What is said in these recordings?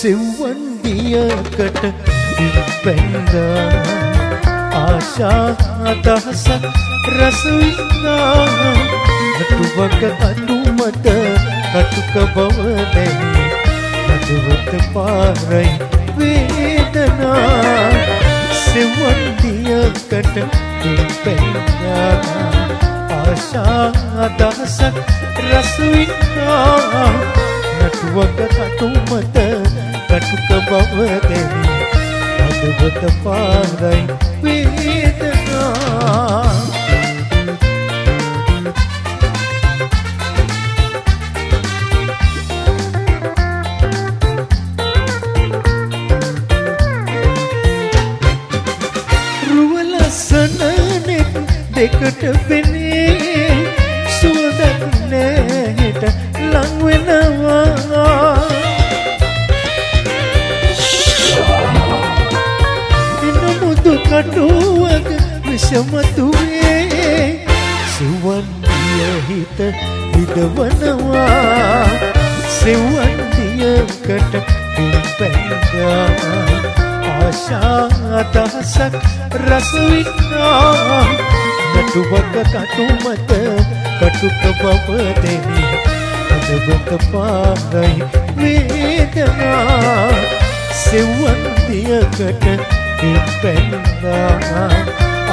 සෙව්වන් දියකට පැන්දා ආශා අදහසක් රස වින්දා නටුවක අනුමත කටුක බව දැනි නටුවත පාරයි වේදනා සෙව්වන් දියකට පැන්දා ආශා අදහසක් රස වින්දා නටුවක අනුමත කටුක බව දැනි නටුවත පාරයි වේදනා රුවලසනනෙක් දෙකට පෙනේ සුවදක් නැහෙට ලං වෙනවා ඉනමුදු කටුවක විෂමතුවේ සුවන් දිය හිත විදවනවා සෙව්වන් දියකට පැන්දා ආශා අදහසක් රස වින්දා නටුවක කටුමත කටුක බව දැනි නටුවත පාරයි වේදනා සෙව්වන් දියකට පැන්දා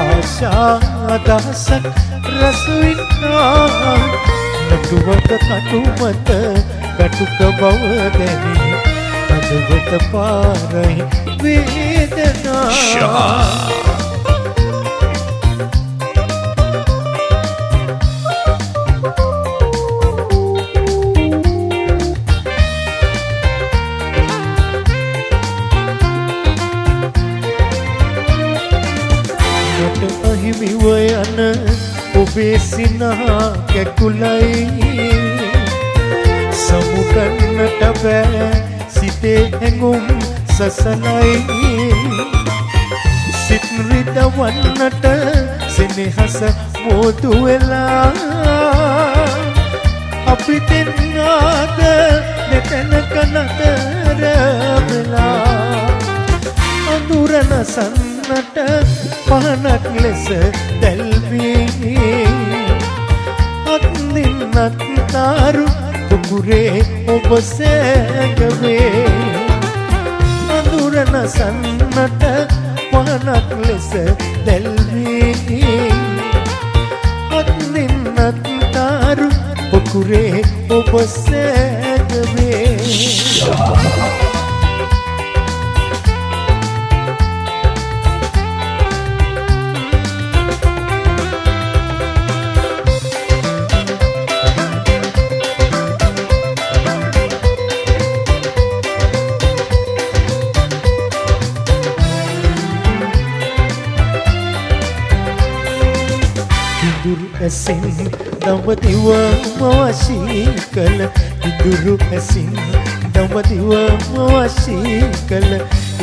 ආශා අදහසක් රස වින්දා නටුවක කටුමත කටුක බව දැනි නටුවත පාරයි වේදනා අහිමිව යන ඔබේ සිනහා කැකුලයි සමුගන්නට බෑ සිතේ හැඟුම් සසලයි සිත් රිදවන්නට සෙනෙහස මෝදු වෙලා අපි දෙන්නාද මෙතැනක නතර වෙලා අඳුරන සන්නට පහනක් ලෙස දැල්වී අත්නින්නත් තාරු පුකුරේ ඔබ සෑගවේ අඳුරන සන්නට පහනක් ලෙස දැල්වී අත්නින්නත් තාරු පුකුරේ ඔබ සෑගවේ ඇසින් දඹදිව මවශී කළ ඉදුරු ඇසින් දඹදිව මවශී කළ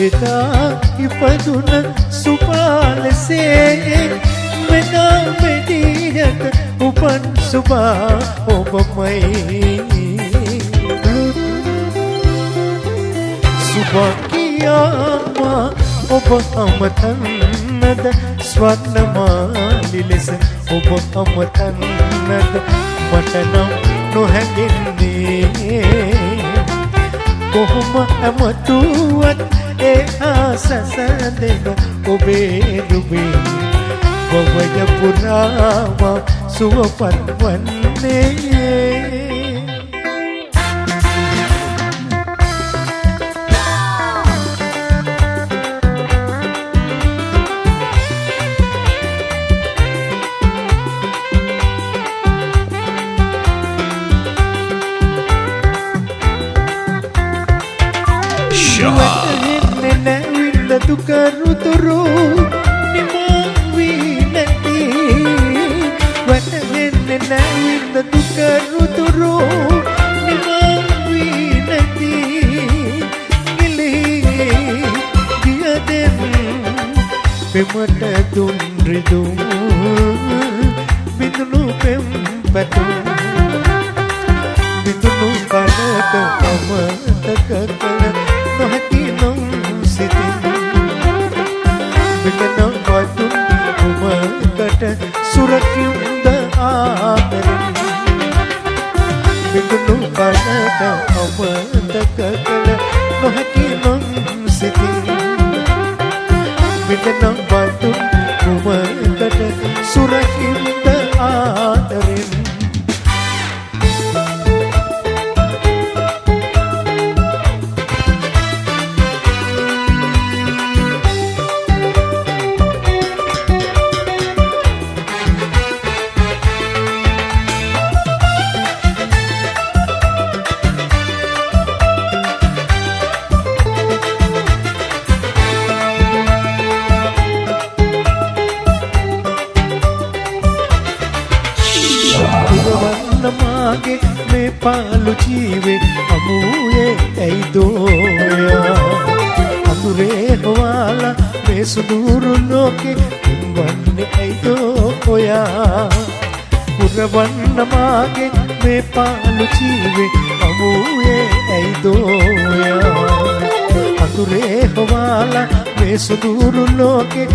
එදා ඉපදුන සුපාලසේ මෙදා මෙදියට උපන් සුබා ඔබමයි සුබා කියාමා ඔබ අමතන්නද ස්වර්ණමාලි ලෙස ඔබ අමතන්නද මට නම් නොහැඟෙන්නේ කොහොම ඇමතුවත් ඒ ආසස දෙන ඔබේ රුබේ බවය පුරාම සුවපත් වන්නේ දුක රුතුරු නිමවී නැති වැටෙන්නේ නැවිද දුක රුතුරු නිමවී නැති ගිලී ගියදෙන් පෙමට දුන් රිදුම් බිඳුණු පෙම් පැතුම් බිඳුණු කනක අමතක කළ නොහැකි නම් සිතින් මෙතන වතුන් කුමකට සුරකින්ද ආදරෙන් මිදුණු කනට අමතක කළ නොහැකි නම් සිතින් මෙතන වතුන් කුමකට සුරකින්ද ආදරෙන් මාගේ මේ පාළු ජීවේ අමුයේ ඇයිදෝයා අඳුරේ හොවාලා මේ සුදුරු ලෝකේ වන්නේ ඇයිදෝ ඔයා පුරවන්න මාගේ මේ පාළු ජීවේ අමුයේ ඇයිදෝයා අඳුරේ හොවාලා මේ සුදුරු ලෝකේ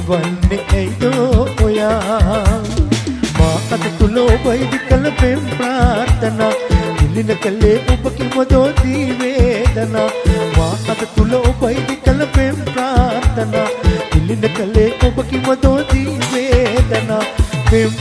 වන්නේ ඇයිදෝ ඔයා අත තුල ඔබයි කළ පෙම් ප්‍රාර්ථනා දිලින කලේ ඔබ කිවදෝ දී වේදනා මා අත තුල ඔබයි කළ පෙම් ප්‍රාර්ථනා දිලින කලේ ඔබ කිවදෝ දී වේදනා පෙම්